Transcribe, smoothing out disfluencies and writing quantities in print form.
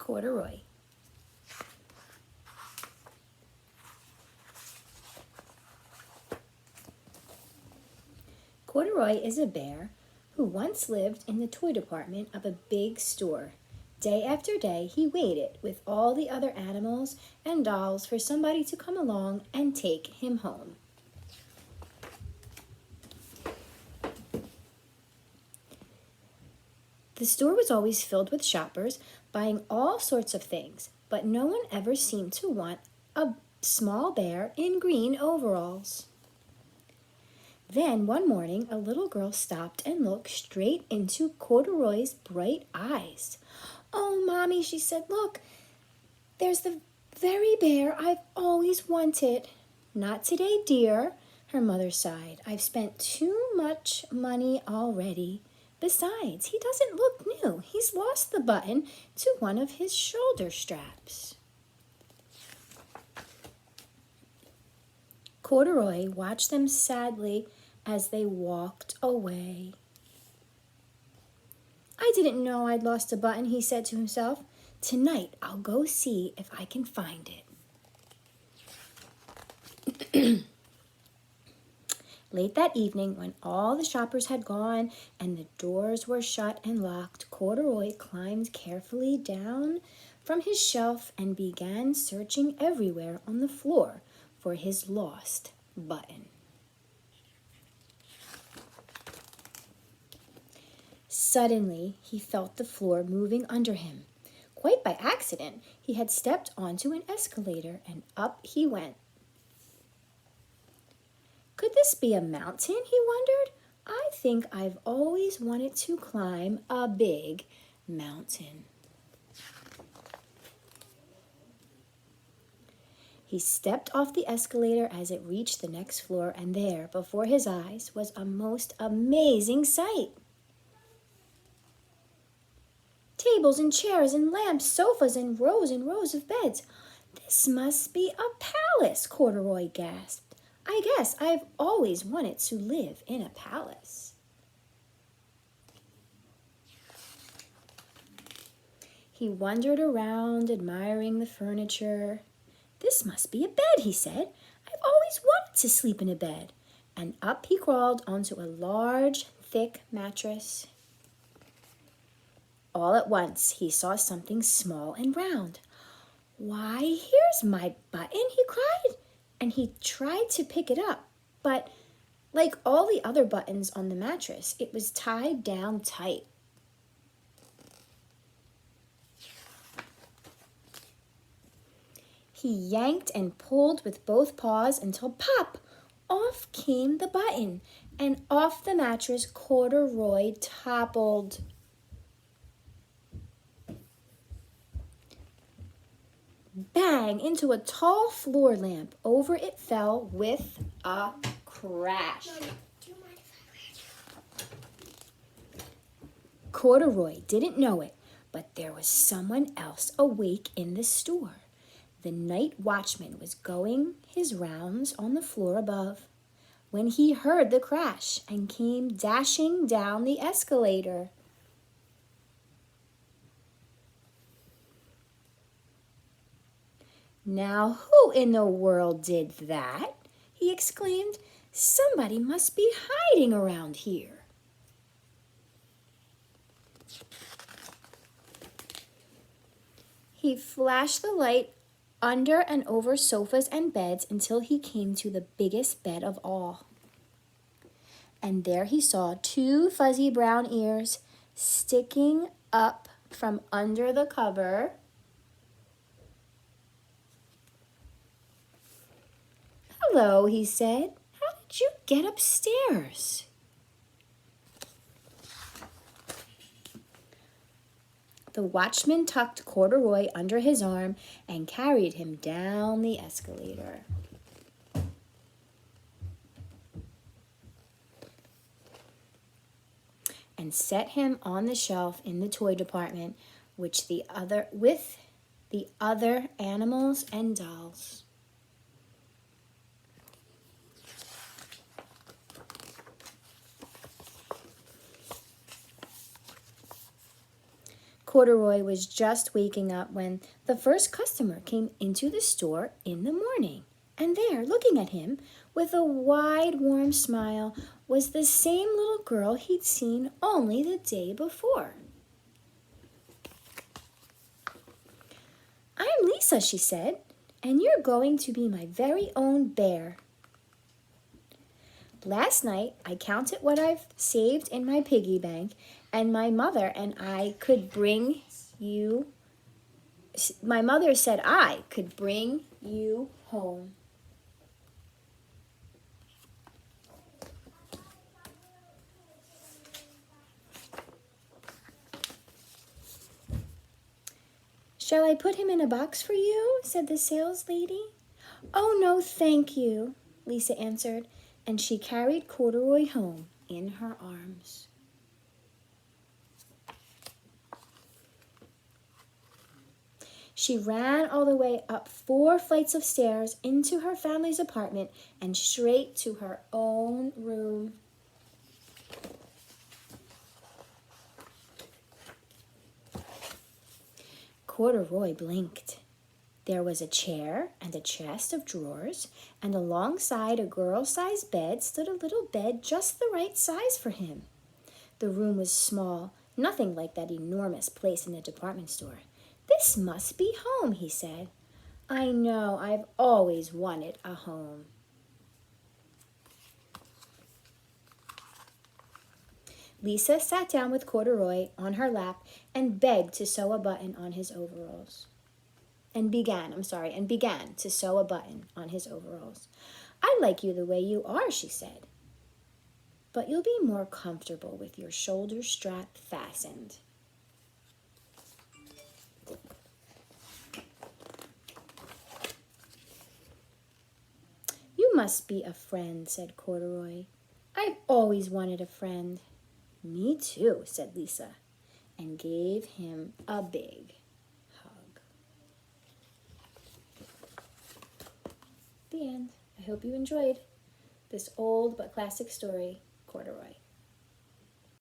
Corduroy. Corduroy is a bear who once lived in the toy department of a big store. Day after day, he waited with all the other animals and dolls for somebody to come along and take him home. The store was always filled with shoppers buying all sorts of things, but no one ever seemed to want a small bear in green overalls. Then one morning, a little girl stopped and looked straight into Corduroy's bright eyes. "Oh, Mommy," she said, "look, there's the very bear I've always wanted." "Not today, dear," her mother sighed. "I've spent too much money already. Besides, he doesn't look new. He's lost the button to one of his shoulder straps." Corduroy watched them sadly as they walked away. "I didn't know I'd lost a button," he said to himself. "Tonight I'll go see if I can find it." Late that evening, when all the shoppers had gone and the doors were shut and locked, Corduroy climbed carefully down from his shelf and began searching everywhere on the floor for his lost button. Suddenly, he felt the floor moving under him. Quite by accident, he had stepped onto an escalator and up he went. Could this be a mountain, he wondered? I think I've always wanted to climb a big mountain. He stepped off the escalator as it reached the next floor, and there, before his eyes, was a most amazing sight. Tables and chairs and lamps, sofas and rows of beds. "This must be a palace," Corduroy gasped. "I guess I've always wanted to live in a palace." He wandered around, admiring the furniture. "This must be a bed," he said. "I've always wanted to sleep in a bed." And up he crawled onto a large, thick mattress. All at once, he saw something small and round. "Why, here's my button," he cried, and he tried to pick it up, but like all the other buttons on the mattress, it was tied down tight. He yanked and pulled with both paws until pop! Off came the button, and off the mattress Corduroy toppled. Bang! Into a tall floor lamp. Over it fell with a crash. Corduroy didn't know it, but there was someone else awake in the store. The night watchman was going his rounds on the floor above when he heard the crash and came dashing down the escalator. "Now, who in the world did that?" he exclaimed. "Somebody must be hiding around here." He flashed the light under and over sofas and beds until he came to the biggest bed of all. And there he saw 2 fuzzy brown ears sticking up from under the cover. "Hello," he said. "How did you get upstairs?" The watchman tucked Corduroy under his arm and carried him down the escalator. And set him on the shelf in the toy department with the other animals and dolls. Corduroy was just waking up when the first customer came into the store in the morning. And there, looking at him with a wide, warm smile, was the same little girl he'd seen only the day before. "I'm Lisa," she said, "and you're going to be my very own bear. Last night I counted what I've saved in my piggy bank, and my mother said I could bring you home." "Shall I put him in a box for you?" said the saleslady. "Oh, no, thank you," Lisa answered, and she carried Corduroy home in her arms. She ran all the way up 4 flights of stairs into her family's apartment and straight to her own room. Corduroy blinked. There was a chair and a chest of drawers, and alongside a girl-sized bed stood a little bed just the right size for him. The room was small, nothing like that enormous place in the department store. "This must be home," he said. "I know, I've always wanted a home." Lisa sat down with Corduroy on her lap and began to sew a button on his overalls. "I like you the way you are," she said, "but you'll be more comfortable with your shoulder strap fastened." "You must be a friend," said Corduroy. "I've always wanted a friend." "Me too," said Lisa, and gave him a big hug. The end. I hope you enjoyed this old but classic story, Corduroy.